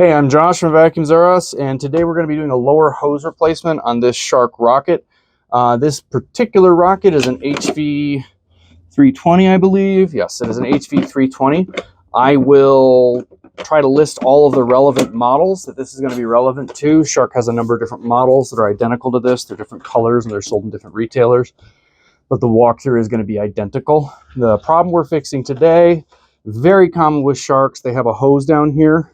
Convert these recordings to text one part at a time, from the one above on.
Hey, I'm Josh from Vacuums R Us, and today we're going to be doing a lower hose replacement on this Shark rocket. This particular rocket is an HV 320, I believe. Yes, it is an HV 320. I will try to list all of the relevant models that this is going to be relevant to. Shark has a number of different models that are identical to this. They're different colors and they're sold in different retailers, but the walkthrough is going to be identical. The problem we're fixing today, very common with Sharks, they have a hose down here.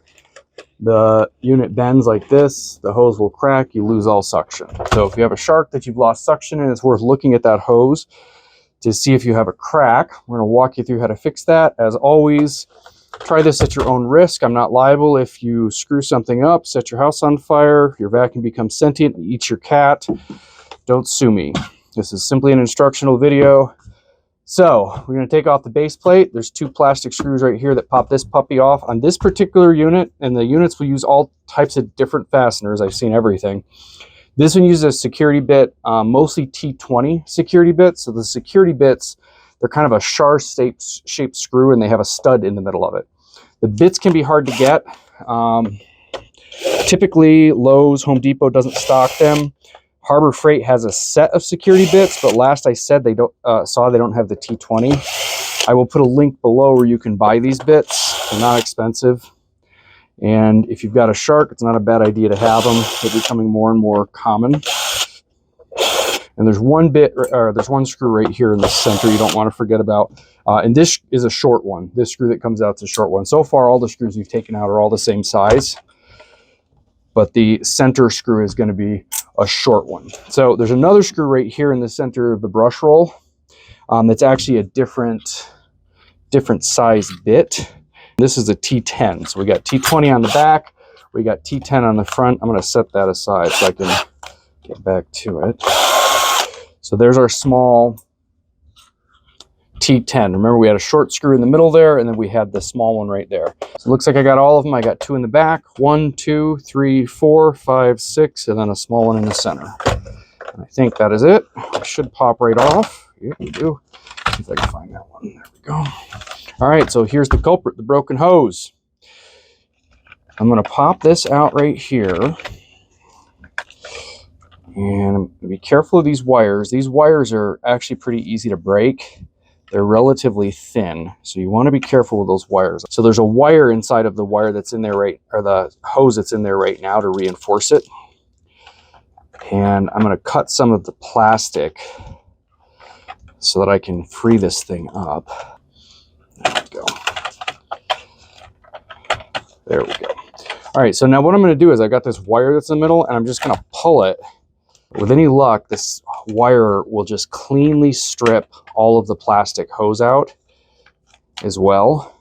The unit bends like this, the hose will crack, you lose all suction. So if you have a Shark that you've lost suction in, it's worth looking at that hose to see if you have a crack. We're going to walk you through how to fix that. As always, try this at your own risk. I'm not liable if you screw something up, set your house on fire, your vacuum becomes sentient and eats your cat. Don't sue me. This is simply an instructional video. So we're going to take off the base plate. There's two plastic screws right here that pop this puppy off. On this particular unit, and the units will use all types of different fasteners. I've seen everything. This one uses a security bit, mostly T20 security bits. So the security bits, they're kind of a shaped screw and they have a stud in the middle of it. The bits can be hard to get. Typically Lowe's, Home Depot doesn't stock them. Harbor Freight has a set of security bits, but last I said they don't they don't have the T20. I will put a link below where you can buy these bits. They're not expensive. And if you've got a Shark, it's not a bad idea to have them. They're becoming more and more common. And there's one bit, or there's one screw right here in the center you don't want to forget about. And this is a short one. This screw that comes out is a short one. So far, all the screws we've taken out are all the same size. But the center screw is going to be a short one. So there's another screw right here in the center of the brush roll that's actually a different size bit. This is a T10. So we got T20 on the back, we got T10 on the front. I'm going to set that aside so I can get back to it. So there's our small T10. Remember, we had a short screw in the middle there, and then we had the small one right there. So it looks like I got all of them. I got two in the back, 1, 2, 3, 4, 5, 6, and then a small one in the center. And I think that is it. It should pop right off. Yeah, we do. See if I can find that one. There we go. All right, so here's the culprit, the broken hose. I'm going to pop this out right here. And I'm going to be careful of these wires. These wires are actually pretty easy to break. They're relatively thin, so you want to be careful with those wires. So there's a wire inside of the wire that's in there or the hose that's in there right now to reinforce it. And I'm going to cut some of the plastic so that I can free this thing up. There we go. There we go. All right, so now what I'm going to do is I got this wire that's in the middle, and I'm just going to pull it. With any luck, this wire will just cleanly strip all of the plastic hose out as well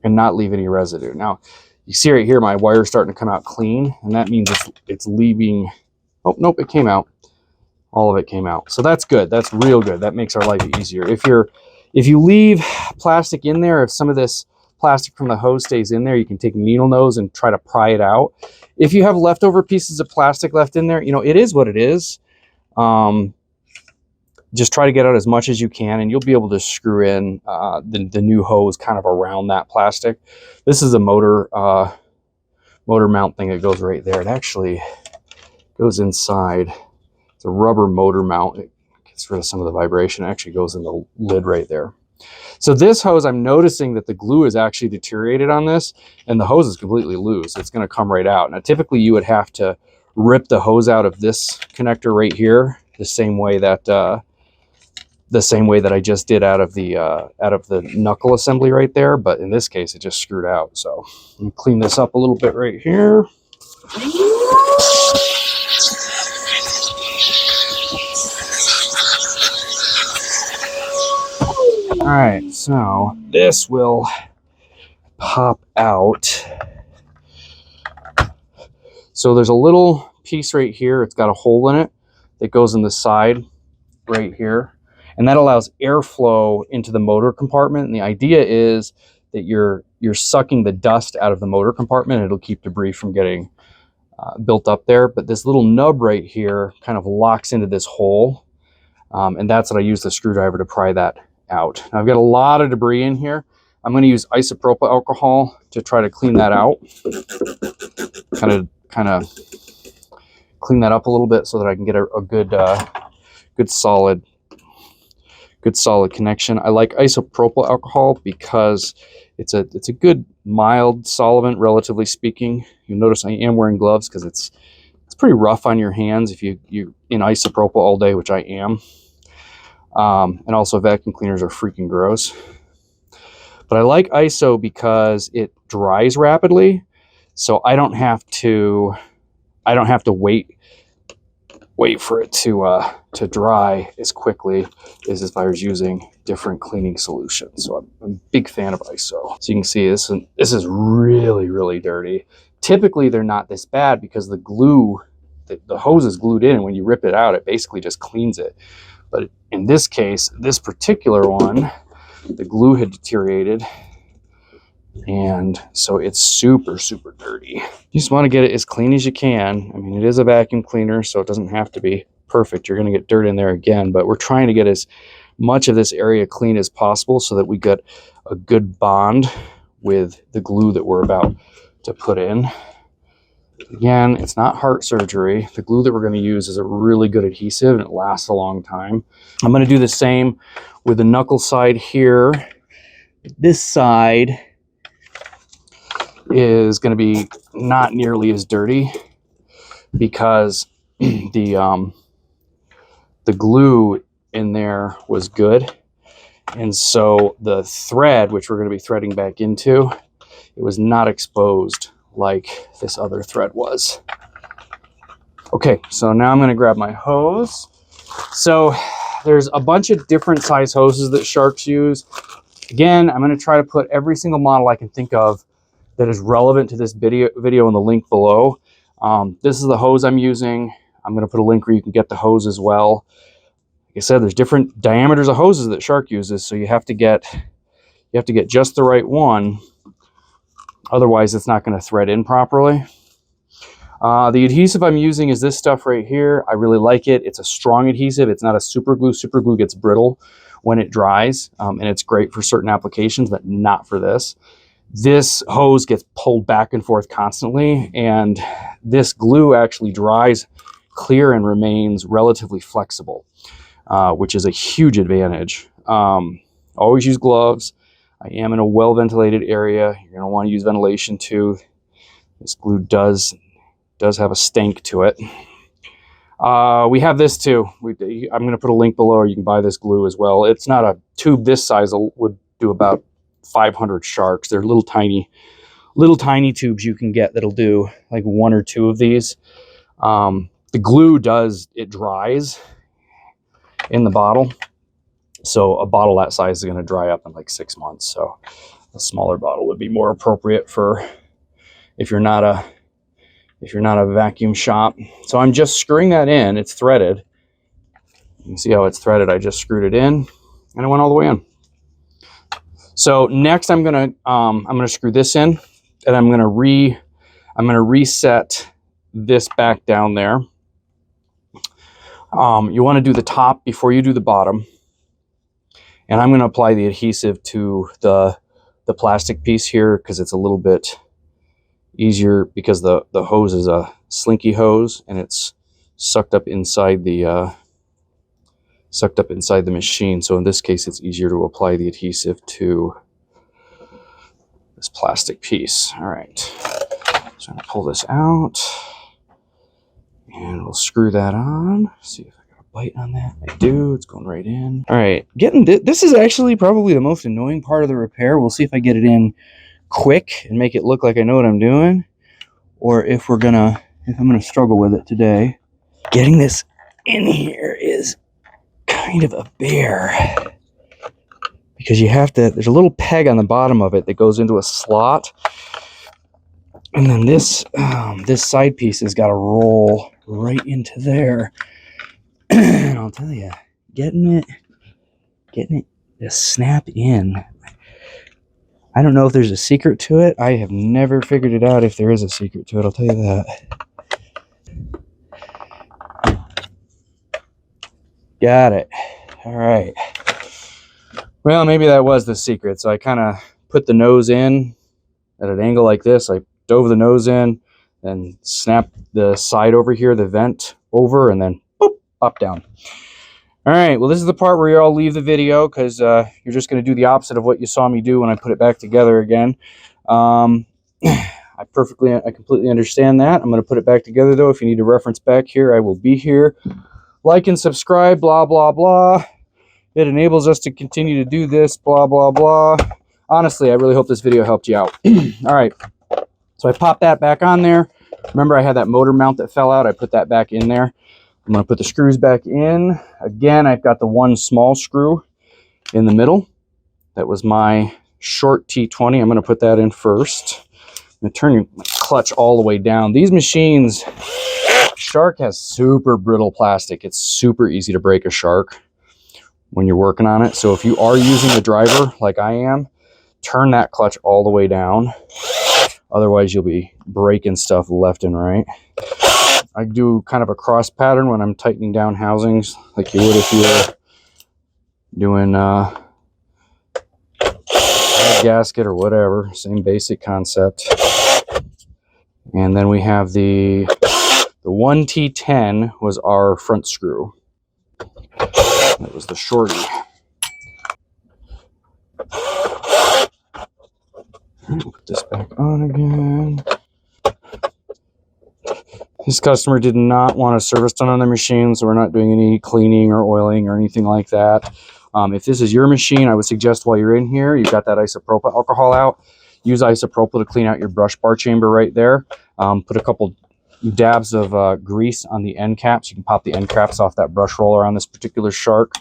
and not leave any residue. Now, you see right here, my wire is starting to come out clean, and that means it's leaving. Oh, nope, it came out. All of it came out. So that's good. That's real good. That makes our life easier. If you leave plastic in there, if some of this plastic from the hose stays in there, you can take a needle nose and try to pry it out. If you have leftover pieces of plastic left in there, you know, it is what it is. Just try to get out as much as you can, and you'll be able to screw in the new hose kind of around that plastic. This is a motor mount thing that goes right there. It actually goes inside. It's a rubber motor mount. It gets rid of some of the vibration. It actually goes in the lid right there. So this hose, I'm noticing that the glue is actually deteriorated on this, and the hose is completely loose. It's going to come right out. Now, typically you would have to rip the hose out of this connector right here, the same way that I just did out of the knuckle assembly right there. But in this case, it just screwed out. So I'm gonna clean this up a little bit right here. All right, so this will pop out. So there's a little piece right here. It's got a hole in it that goes in the side right here. And that allows airflow into the motor compartment. And the idea is that you're sucking the dust out of the motor compartment. It'll keep debris from getting built up there. But this little nub right here kind of locks into this hole. And that's what I use the screwdriver to pry that out. Now, I've got a lot of debris in here. I'm going to use isopropyl alcohol to try to clean that out. Kind of clean that up a little bit so that I can get a good solid connection. I like isopropyl alcohol because it's a good mild solvent, relatively speaking. You'll notice I am wearing gloves because it's pretty rough on your hands if you're in isopropyl all day, which I am. And also vacuum cleaners are freaking gross. But I like ISO because it dries rapidly, so I don't have to wait for it to dry as quickly as if I was using different cleaning solutions. So I'm a big fan of ISO. So you can see this is really, really dirty. Typically they're not this bad because the glue, the hose is glued in, and when you rip it out, it basically just cleans it. But in this case, this particular one, the glue had deteriorated, and so it's super, super dirty. You just want to get it as clean as you can. I mean, it is a vacuum cleaner, so it doesn't have to be perfect. You're going to get dirt in there again, but we're trying to get as much of this area clean as possible so that we get a good bond with the glue that we're about to put in. Again, it's not heart surgery. The glue that we're going to use is a really good adhesive, and it lasts a long time. I'm going to do the same with the knuckle side here. This side is going to be not nearly as dirty because the glue in there was good, and so the thread, which we're going to be threading back into, it was not exposed like this other thread was. Okay, so now I'm going to grab my hose. So there's a bunch of different size hoses that Sharks use. Again, I'm going to try to put every single model I can think of that is relevant to this video in the link below. This is the hose I'm using. I'm going to put a link where you can get the hose as well. Like I said, there's different diameters of hoses that Shark uses, so you have to get just the right one. Otherwise, it's not going to thread in properly. The adhesive I'm using is this stuff right here. I really like it. It's a strong adhesive. It's not a super glue. Super glue gets brittle when it dries, and it's great for certain applications, but not for this. This hose gets pulled back and forth constantly, and this glue actually dries clear and remains relatively flexible, which is a huge advantage. Always use gloves. I am in a well-ventilated area. You're going to want to use ventilation too. This glue does have a stank to it. We have this too. I'm going to put a link below, or you can buy this glue as well. It's not a tube this size. Would do about 500 Sharks. They're little tiny tubes you can get that'll do like 1 or 2 of these. The glue it dries in the bottle. So a bottle that size is going to dry up in like 6 months. So a smaller bottle would be more appropriate for if you're not a vacuum shop. So I'm just screwing that in. It's threaded. You can see how it's threaded. I just screwed it in, and it went all the way in. So next I'm gonna screw this in, and I'm gonna reset this back down there. You want to do the top before you do the bottom. And I'm going to apply the adhesive to the plastic piece here because it's a little bit easier because the hose is a slinky hose and it's sucked up inside the machine. So in this case, it's easier to apply the adhesive to this plastic piece. All right, so I'm going to pull this out and we'll screw that on. See if bite on that. I do. It's going right in. All right, this is actually probably the most annoying part of the repair. We'll see if I get it in quick and make it look like I know what I'm doing, or if I'm gonna struggle with it today. Getting this in here is kind of a bear because there's a little peg on the bottom of it that goes into a slot, and then this side piece has got to roll right into there. And I'll tell you, getting it to snap in. I don't know if there's a secret to it. I have never figured it out if there is a secret to it. I'll tell you that. Got it. All right. Well, maybe that was the secret. So I kind of put the nose in at an angle like this. I dove the nose in, then snap the side over here, the vent over, and then boop, up, down. All right, well, this is the part where I'll leave the video because you're just going to do the opposite of what you saw me do when I put it back together again. I completely understand that. I'm going to put it back together, though. If you need a reference back here, I will be here. Like and subscribe, blah, blah, blah. It enables us to continue to do this, blah, blah, blah. Honestly, I really hope this video helped you out. All right, so I popped that back on there. Remember, I had that motor mount that fell out. I put that back in there. I'm going to put the screws back in. Again, I've got the one small screw in the middle. That was my short T20. I'm going to put that in first. I'm going to turn your clutch all the way down. These machines, Shark has super brittle plastic. It's super easy to break a Shark when you're working on it. So if you are using the driver like I am, turn that clutch all the way down. Otherwise, you'll be breaking stuff left and right. I do kind of a cross pattern when I'm tightening down housings, like you would if you were doing a gasket or whatever. Same basic concept. And then we have the 1T10 was our front screw. That was the shorty. Put this back on again. This customer did not want a service done on their machine, so we're not doing any cleaning or oiling or anything like that. If this is your machine, I would suggest while you're in here, you've got that isopropyl alcohol out, use isopropyl to clean out your brush bar chamber right there. Put a couple dabs of grease on the end caps. You can pop the end caps off that brush roller on this particular Shark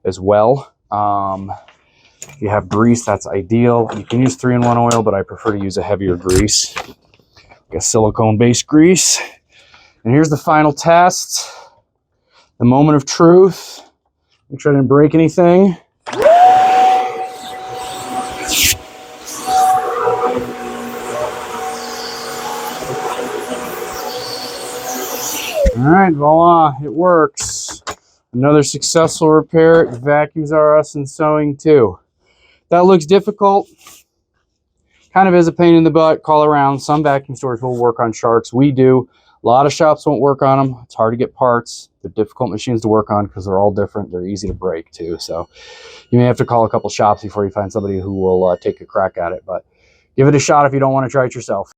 as well. If you have grease, that's ideal. You can use 3-in-1 oil, but I prefer to use a heavier grease, like a silicone-based grease. And here's the final test, the moment of truth. Make sure I didn't break anything. All right, voila, it works. Another successful repair. It vacuums our us and sewing too. That looks difficult. Kind of is a pain in the butt. Call around. Some vacuum stores will work on Sharks. We do. A lot of shops won't work on them. It's hard to get parts. They're difficult machines to work on because they're all different. They're easy to break too. So you may have to call a couple shops before you find somebody who will take a crack at it. But give it a shot if you don't want to try it yourself.